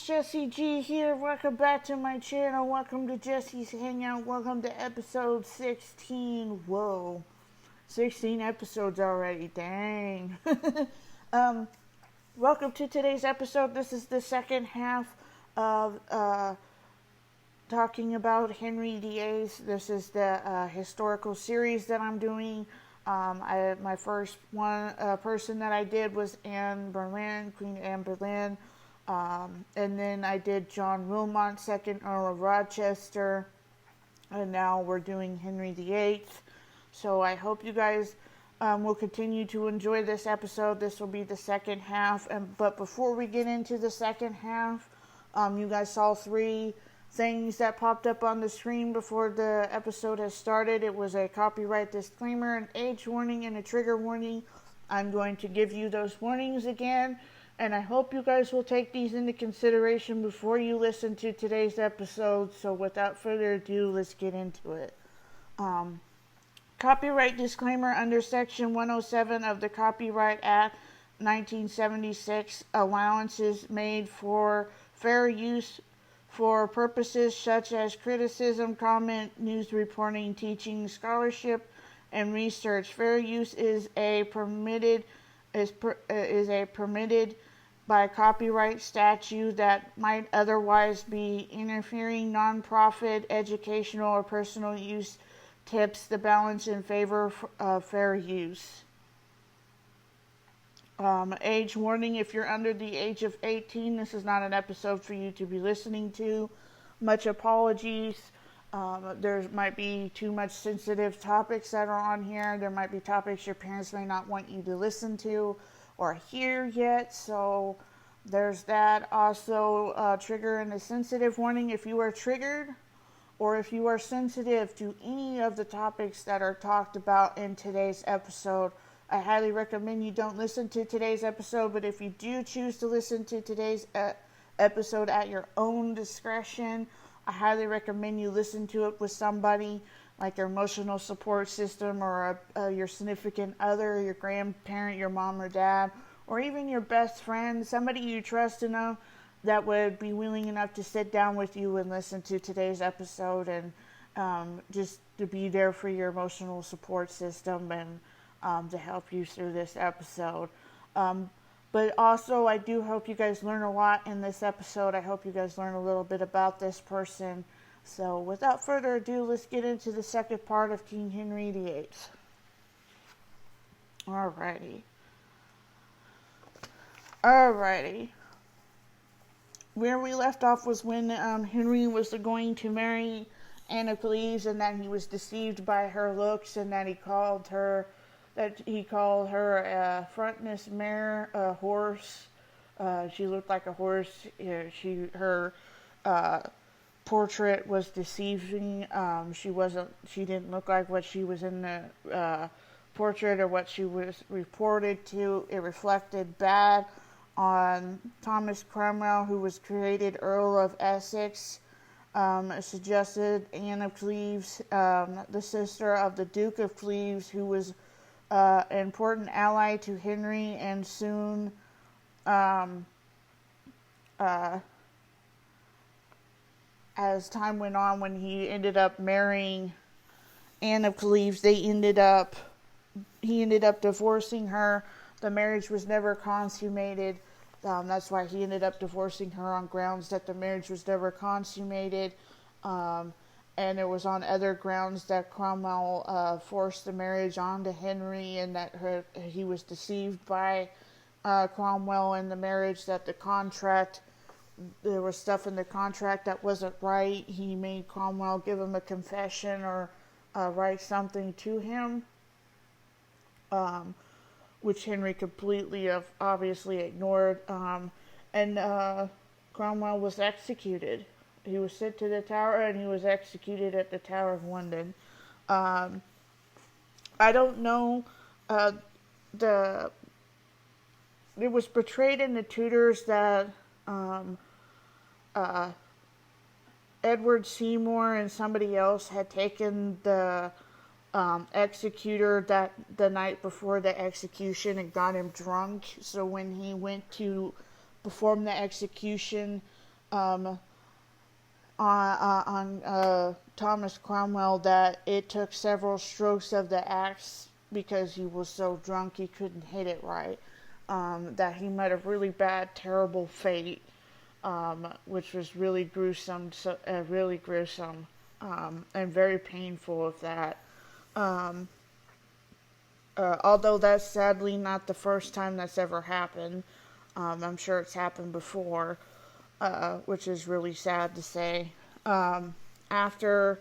it's Jessie G here. Welcome back to my channel. Welcome to Jessie's Hangout. Welcome to episode 16. Whoa. 16 episodes already. Dang. Welcome to today's episode. This is the second half of talking about Henry VIII. This is the historical series that I'm doing. My first person that I did was Queen Anne Boleyn. And then I did John Wilmot, 2nd Earl of Rochester. And now we're doing Henry VIII. So I hope you guys will continue to enjoy this episode. This will be the second half. But before we get into the second half, you guys saw 3 things that popped up on the screen before the episode has started. It was a copyright disclaimer, an age warning, and a trigger warning. I'm going to give you those warnings again, and I hope you guys will take these into consideration before you listen to today's episode. So without further ado, let's get into it. Copyright disclaimer under Section 107 of the Copyright Act 1976, allowances made for fair use for purposes such as criticism, comment, news reporting, teaching, scholarship, and research. Fair use is permitted by copyright statute that might otherwise be interfering. Non-profit, educational, or personal use tips the balance in favor of fair use. Age warning: if you're under the age of 18, this is not an episode for you to be listening to. Much apologies. There might be too much sensitive topics that are on here. There might be topics your parents may not want you to listen to or hear yet. So there's that. Also, trigger and a sensitive warning: if you are triggered or if you are sensitive to any of the topics that are talked about in today's episode, I highly recommend you don't listen to today's episode. But if you do choose to listen to today's episode at your own discretion, I highly recommend you listen to it with somebody like your emotional support system, or your significant other, your grandparent, your mom or dad, or even your best friend, somebody you trust enough that would be willing enough to sit down with you and listen to today's episode, and just to be there for your emotional support system and to help you through this episode. But also, I do hope you guys learn a lot in this episode. I hope you guys learn a little bit about this person. So without further ado, let's get into the second part of King Henry VIII. Alrighty. Where we left off was when Henry was going to marry Anne of Cleves, and that he was deceived by her looks, and that he called her a frontless mare, a horse. She looked like a horse. Her portrait was deceiving. She didn't look like what she was in the portrait or what she was reported to. It reflected bad on Thomas Cromwell, who was created Earl of Essex. Suggested Anne of Cleves, the sister of the Duke of Cleves, who was an important ally to Henry, and soon as time went on, when he ended up marrying Anne of Cleves, he ended up divorcing her. The marriage was never consummated. That's why he ended up divorcing her, on grounds that the marriage was never consummated. And it was on other grounds that Cromwell forced the marriage onto Henry, and that he was deceived by Cromwell in the marriage, that there was stuff in the contract that wasn't right. He made Cromwell give him a confession or write something to him, which Henry completely obviously ignored. And Cromwell was executed. He was sent to the Tower, and he was executed at the Tower of London. I don't know. It was portrayed in the Tudors that Edward Seymour and somebody else had taken the executor that the night before the execution and got him drunk. So when he went to perform the execution, um, on Thomas Cromwell that it took several strokes of the axe because he was so drunk he couldn't hit it right. That he met a really bad, terrible fate, which was really gruesome, really gruesome, and very painful of that. Um, Although that's sadly not the first time that's ever happened. I'm sure it's happened before, which is really sad to say. After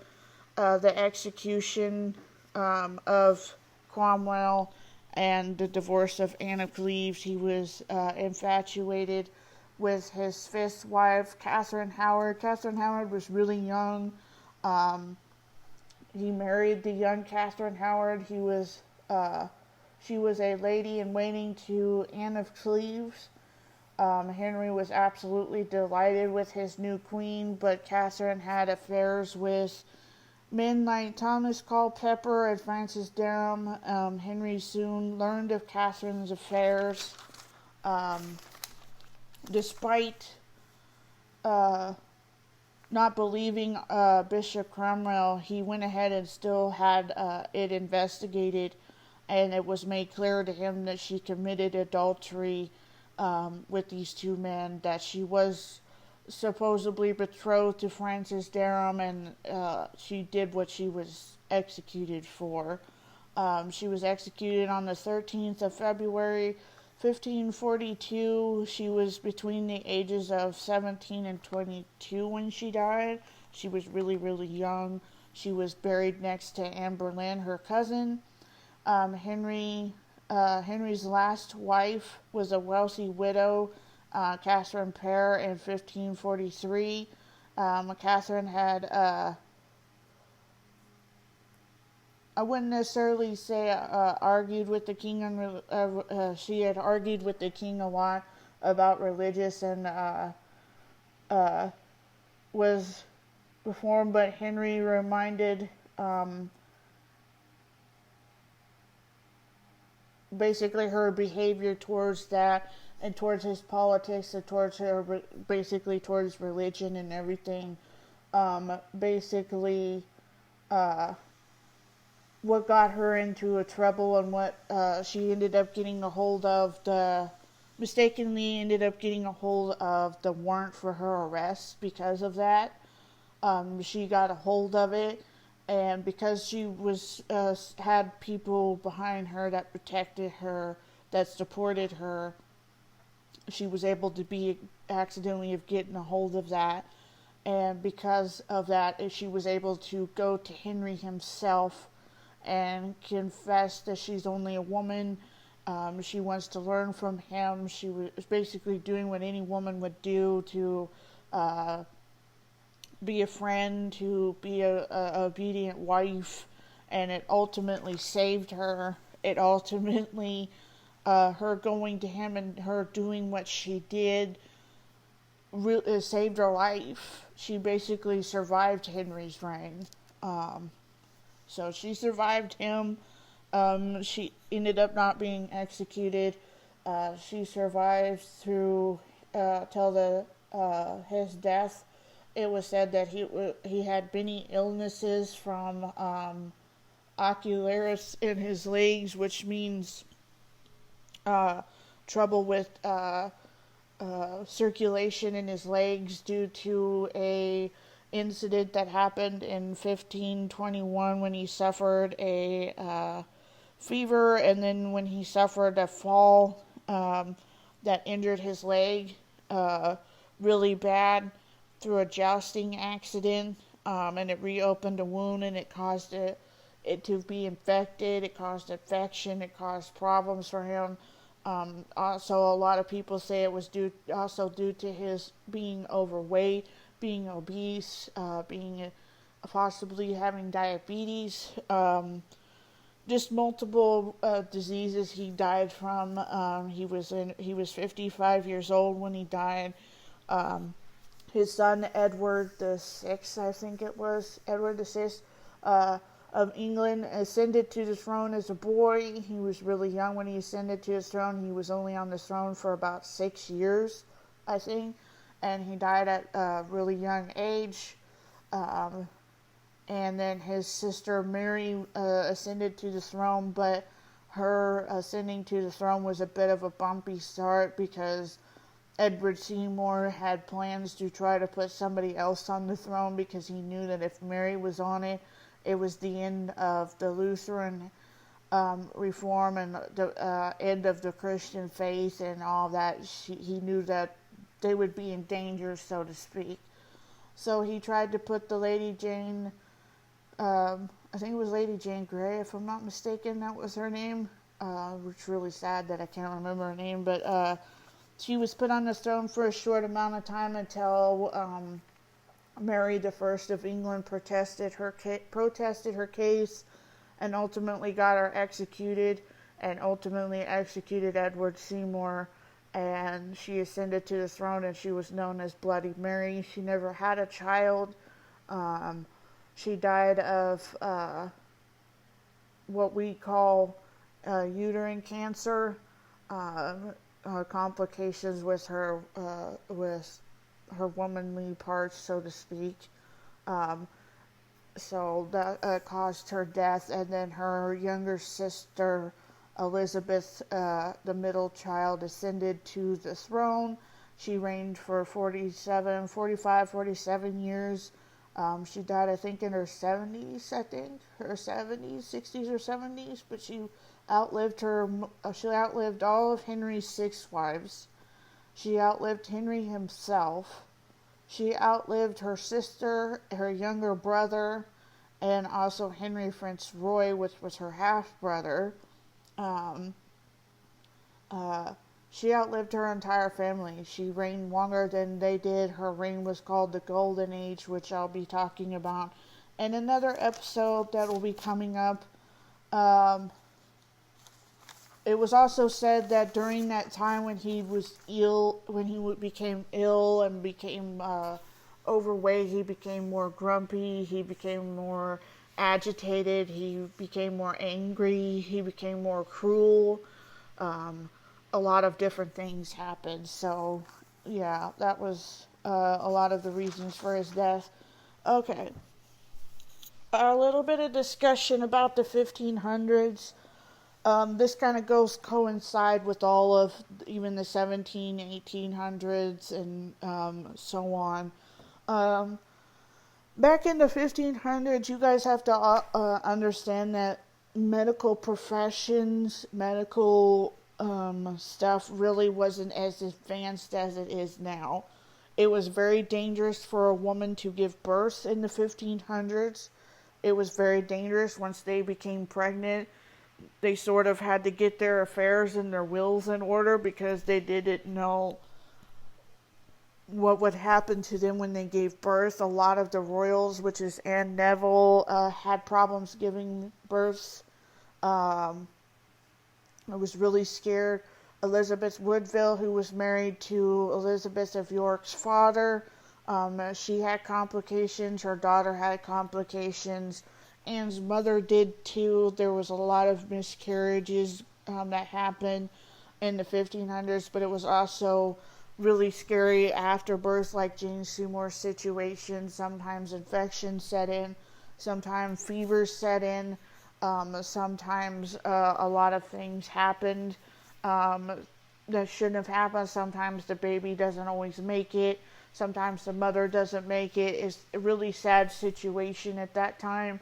the execution of Cromwell and the divorce of Anne of Cleves, he was infatuated with his fifth wife, Catherine Howard. Catherine Howard was really young. He married the young Catherine Howard. She was a lady in waiting to Anne of Cleves. Henry was absolutely delighted with his new queen, but Catherine had affairs with men like Thomas Culpeper and Francis Derham. Henry soon learned of Catherine's affairs. Despite not believing Bishop Cromwell, he went ahead and still had it investigated, and it was made clear to him that she committed adultery with these two men, that she was supposedly betrothed to Francis Derham, and she did what she was executed for. She was executed on the 13th of February, 1542. She was between the ages of 17 and 22 when she died. She was really, really young. She was buried next to Anne Boleyn, her cousin. Henry's last wife was a wealthy widow, Catherine Parr, in 1543. Catherine had, I wouldn't necessarily say argued with the king she had argued with the king a lot about religious and was reformed, but Henry reminded basically her behavior towards that and towards his politics and towards her, basically towards religion and everything. Basically, what got her into a trouble and what she ended up getting a hold of mistakenly ended up getting a hold of the warrant for her arrest because of that. She got a hold of it, and because she was had people behind her that protected her, that supported her, she was able to be accidentally of getting a hold of that. And because of that, she was able to go to Henry himself and confess that she's only a woman. She wants to learn from him. She was basically doing what any woman would do to be a friend, to be a obedient wife, and it ultimately saved her. It ultimately, her going to him and her doing what she did saved her life. She basically survived Henry's reign. So she survived him. She ended up not being executed. She survived through till his death. It was said that he had many illnesses from ocularis in his legs, which means trouble with circulation in his legs due to a incident that happened in 1521 when he suffered a fever, and then when he suffered a fall that injured his leg really bad through a jousting accident, and it reopened a wound, and it caused it to be infected. It caused infection. It caused problems for him. Also, a lot of people say it was due to his being overweight, being obese, being possibly having diabetes, just multiple diseases he died from. He was 55 years old when he died. His son Edward VI, I think it was Edward VI, of England, ascended to the throne as a boy. He was really young when he ascended to his throne. He was only on the throne for about 6 years, I think. and he died at a really young age. And then his sister Mary ascended to the throne, but her ascending to the throne was a bit of a bumpy start because Edward Seymour had plans to try to put somebody else on the throne because he knew that if Mary was on it, it was the end of the Lutheran reform and the end of the Christian faith and all that. He knew that they would be in danger, so to speak. So he tried to put the Lady Jane, I think it was Lady Jane Grey, if I'm not mistaken, that was her name, which is really sad that I can't remember her name, but she was put on the throne for a short amount of time until Mary the First of England protested her case and ultimately got her executed and ultimately executed Edward Seymour, and she ascended to the throne and she was known as Bloody Mary. She never had a child. She died of what we call uterine cancer, complications with her womanly parts, so to speak. So that caused her death, and then her younger sister Elizabeth, the middle child, ascended to the throne. She reigned for 47 years. She died, I think, in her 70s, her 70s, 60s or 70s, but she outlived all of Henry's 6 wives. She outlived Henry himself. She outlived her sister, her younger brother, and also Henry Prince Roy, which was her half-brother. She outlived her entire family. She reigned longer than they did. Her reign was called the Golden Age, which I'll be talking about in another episode that will be coming up. It was also said that during that time when he was ill, when he became ill and became overweight, he became more grumpy, he became more agitated, he became more angry, he became more cruel. A lot of different things happened. So, yeah, that was a lot of the reasons for his death. Okay. A little bit of discussion about the 1500s. This kind of coincide with all of even the 1800s and so on. Back in the 1500s, you guys have to understand that medical professions, medical stuff really wasn't as advanced as it is now. It was very dangerous for a woman to give birth in the 1500s. It was very dangerous once they became pregnant. They sort of had to get their affairs and their wills in order because they didn't know what would happen to them when they gave birth. A lot of the royals, which is Anne Neville, had problems giving births. I was really scared. Elizabeth Woodville, who was married to Elizabeth of York's father, she had complications. Her daughter had complications. Anne's mother did too. There was a lot of miscarriages that happened in the 1500s, but it was also really scary after birth, like Jane Seymour's situation. Sometimes infections set in, sometimes fevers set in, sometimes a lot of things happened that shouldn't have happened. Sometimes the baby doesn't always make it. Sometimes the mother doesn't make it. It's a really sad situation at that time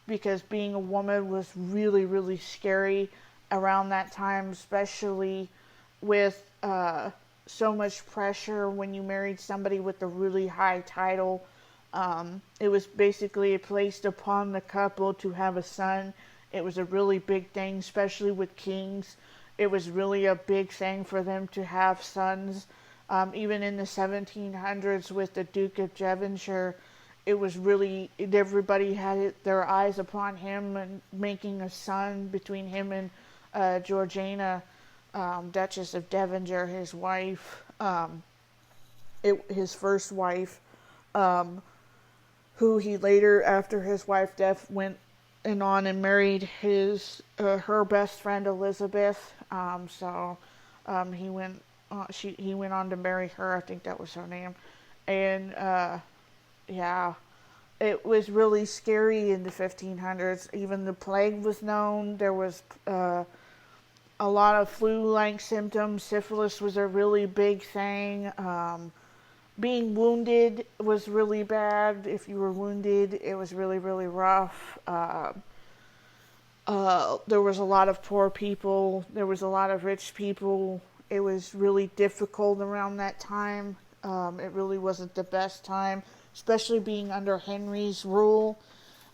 because being a woman was really, really scary around that time, especially with so much pressure when you married somebody with a really high title. It was basically placed upon the couple to have a son. It was a really big thing, especially with kings. It was really a big thing for them to have sons. Even in the 1700s with the Duke of Devonshire, it was really, everybody had their eyes upon him and making a son between him and Georgiana, Duchess of Devonshire, his wife, his first wife, who he later, after his wife's death, went on and married her best friend Elizabeth. He went he went on to marry her. I think that was her name. And yeah, it was really scary in the 1500s. Even the plague was known. There was a lot of flu-like symptoms. Syphilis was a really big thing. Being wounded was really bad. If you were wounded, it was really, really rough. There was a lot of poor people. There was a lot of rich people. It was really difficult around that time. It really wasn't the best time, especially being under Henry's rule.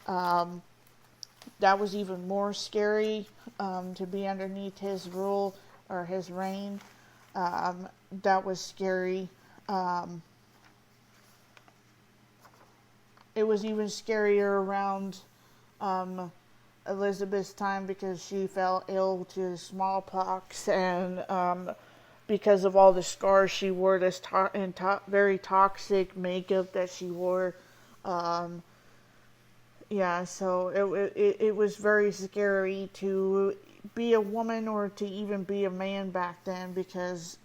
That was even more scary, to be underneath his rule or his reign. That was scary. It was even scarier around Elizabeth's time because she fell ill to smallpox, and because of all the scars she wore, this very toxic makeup that she wore. Yeah, so it was very scary to be a woman or to even be a man back then, because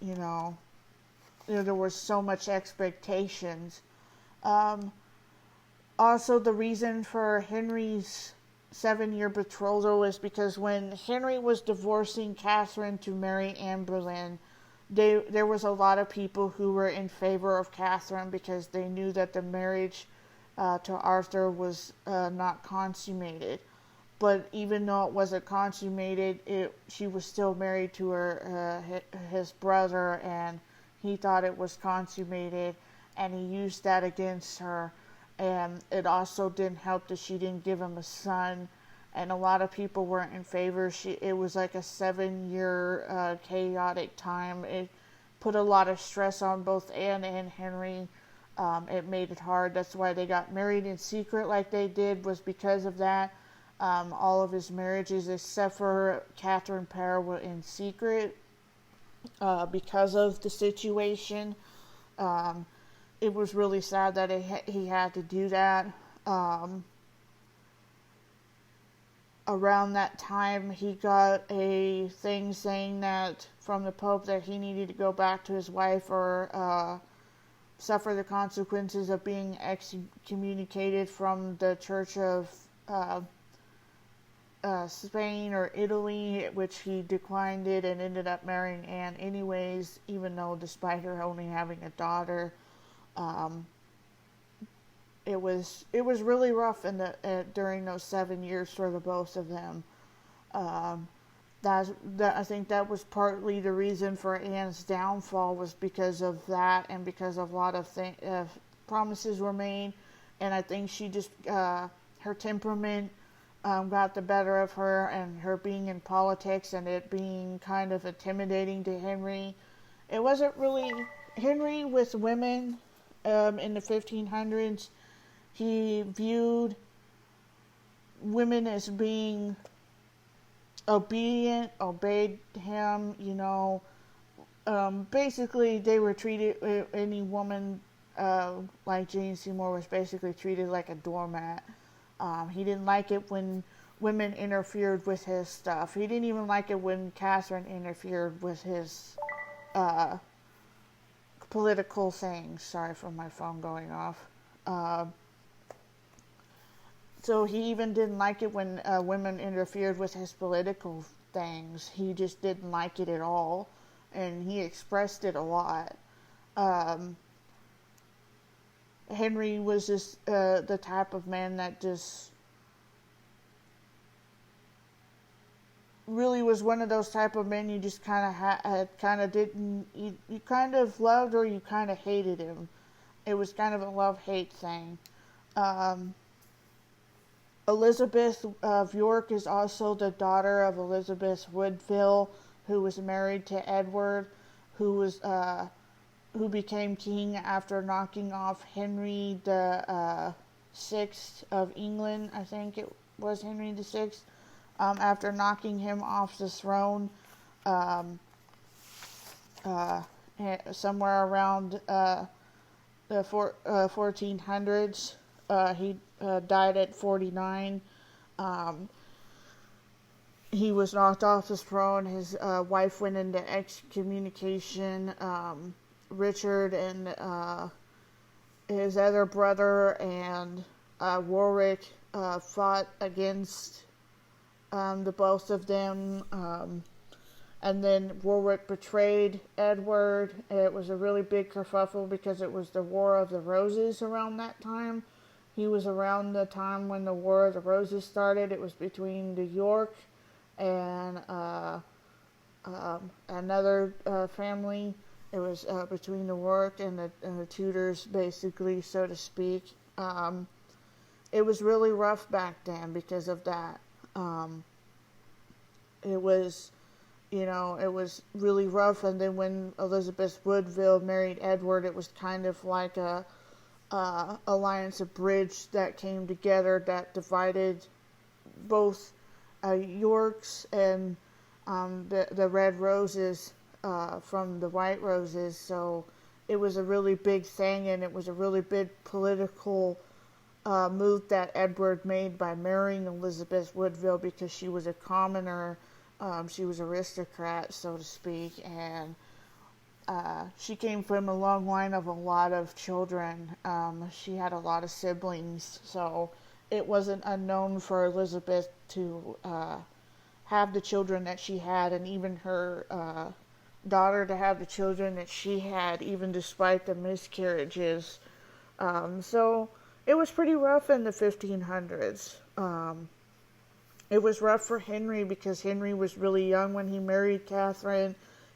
there was so much expectations. Also, the reason for Henry's 7-year betrothal was because when Henry was divorcing Catherine to marry Anne Boleyn, there was a lot of people who were in favor of Catherine because they knew that the marriage to Arthur was not consummated. But even though it wasn't consummated, she was still married to his brother, and he thought it was consummated, and he used that against her. And it also didn't help that she didn't give him a son, and a lot of people weren't in favor. It was like a 7-year chaotic time. It put a lot of stress on both Anne and Henry. It made it hard. That's why they got married in secret like they did, was because of that. All of his marriages, except for Catherine Parr, were in secret because of the situation. It was really sad that he had to do that. Around that time, he got a thing saying that from the Pope that he needed to go back to his wife or suffer the consequences of being excommunicated from the Church of Spain or Italy, which he declined it and ended up marrying Anne anyways, even though despite her only having a daughter. It was really rough during those 7 years for the both of them. I think that was partly the reason for Anne's downfall, was because of that, and because of a lot of promises were made, and I think she just her temperament got the better of her, and her being in politics and it being kind of intimidating to Henry. It wasn't really Henry with women. In the 1500s, he viewed women as being obedient, obeyed him, basically they were treated, any woman like Jane Seymour was basically treated like a doormat. He didn't like it when women interfered with his stuff. He didn't even like it when Catherine interfered with his political things. Sorry for my phone going off. So he even didn't like it when women interfered with his political things. He just didn't like it at all, and he expressed it a lot. Henry was just the type of man that just really was one of those type of men you just kind of you kind of loved or you kind of hated him. It was kind of a love-hate thing. Elizabeth of York is also the daughter of Elizabeth Woodville, who was married to Edward, who became king after knocking off Henry the Sixth of England. I think it was Henry the Sixth. After knocking him off the throne, somewhere around the 1400s, he died at 49. he was knocked off his throne. His wife went into excommunication. Richard and his other brother and Warwick fought against the both of them. And then Warwick betrayed Edward. It was a really big kerfuffle because it was the War of the Roses around that time. He was around the time when the War of the Roses started. It was between the York and another family. It was between the York and the Tudors, basically, so to speak. It was really rough back then because of that. It was... it was really rough, and then when Elizabeth Woodville married Edward, it was kind of like a alliance, a bridge that came together that divided both Yorks and the red roses from the white roses. So it was a really big thing, and it was a really big political move that Edward made by marrying Elizabeth Woodville because she was a commoner. She was an aristocrat, so to speak, and she came from a long line of a lot of children. She had a lot of siblings, so it wasn't unknown for Elizabeth to have the children that she had, and even her daughter to have the children that she had, even despite the miscarriages. So it was pretty rough in the 1500s. It was rough for Henry because Henry was really young when he married Catherine.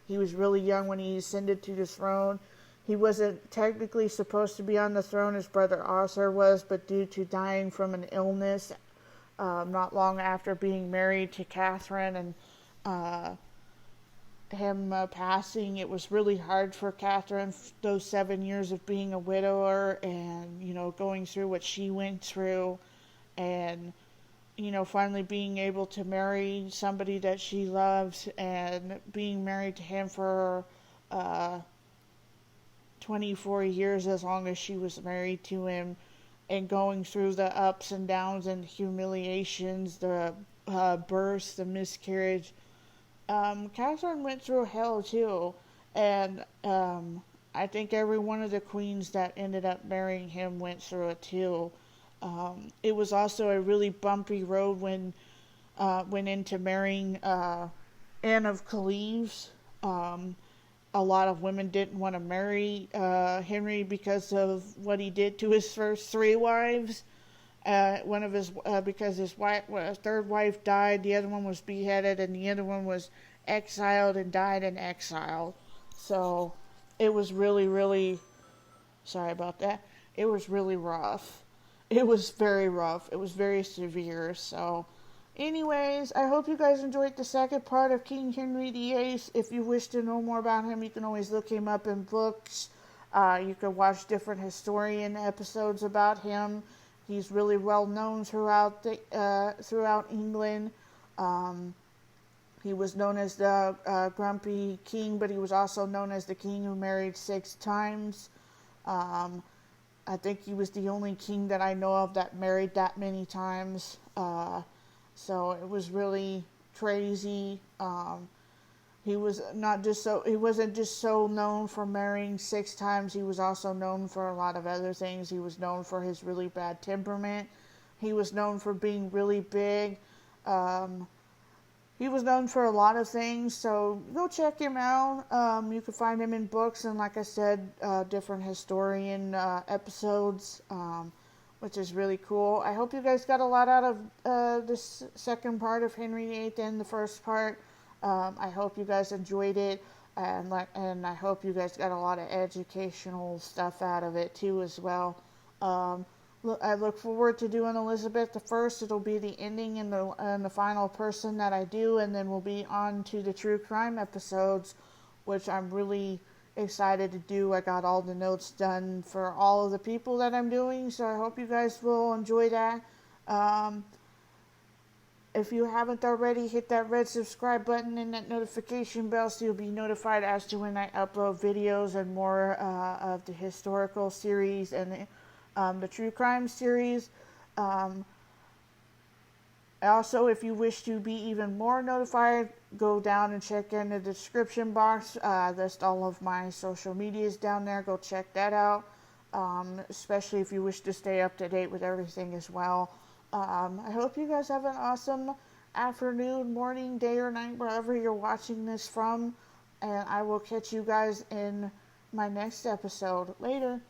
He was really young when he ascended to the throne. He wasn't technically supposed to be on the throne. His brother Arthur was, but due to dying from an illness not long after being married to Catherine and him passing, it was really hard for Catherine, those 7 years of being a widower and, going through what she went through and finally being able to marry somebody that she loves and being married to him for 24 years, as long as she was married to him, and going through the ups and downs and humiliations, the birth, the miscarriage. Catherine went through hell too, and I think every one of the queens that ended up marrying him went through it too. It was also a really bumpy road when went into marrying Anne of Cleves. A lot of women didn't want to marry Henry because of what he did to his first 3 wives. One of his because his third wife died, the other one was beheaded, and the other one was exiled and died in exile. So it was really, really sorry about that. It was really rough. It was very rough. It was very severe. So, anyways, I hope you guys enjoyed the second part of King Henry VIII. If you wish to know more about him, you can always look him up in books. You can watch different historian episodes about him. He's really well known throughout England. He was known as the Grumpy King, but he was also known as the king who married 6 times. I think he was the only king that I know of that married that many times. So it was really crazy. He wasn't just so known for marrying 6 times. He was also known for a lot of other things. He was known for his really bad temperament. He was known for being really big. He was known for a lot of things, so go check him out. You can find him in books and, like I said, different historian episodes, which is really cool. I hope you guys got a lot out of this second part of Henry VIII and the first part. I hope you guys enjoyed it, and I hope you guys got a lot of educational stuff out of it too as well. I look forward to doing Elizabeth I. It'll be the ending and the final person that I do, and then we'll be on to the true crime episodes, which I'm really excited to do. I got all the notes done for all of the people that I'm doing, so I hope you guys will enjoy that. If you haven't already, hit that red subscribe button and that notification bell so you'll be notified as to when I upload videos and more of the historical series and the true crime series. Also, if you wish to be even more notified, go down and check in the description box. List all of my social medias down there. Go check that out. Especially if you wish to stay up to date with everything as well. I hope you guys have an awesome afternoon, morning, day, or night, wherever you're watching this from. And I will catch you guys in my next episode. Later.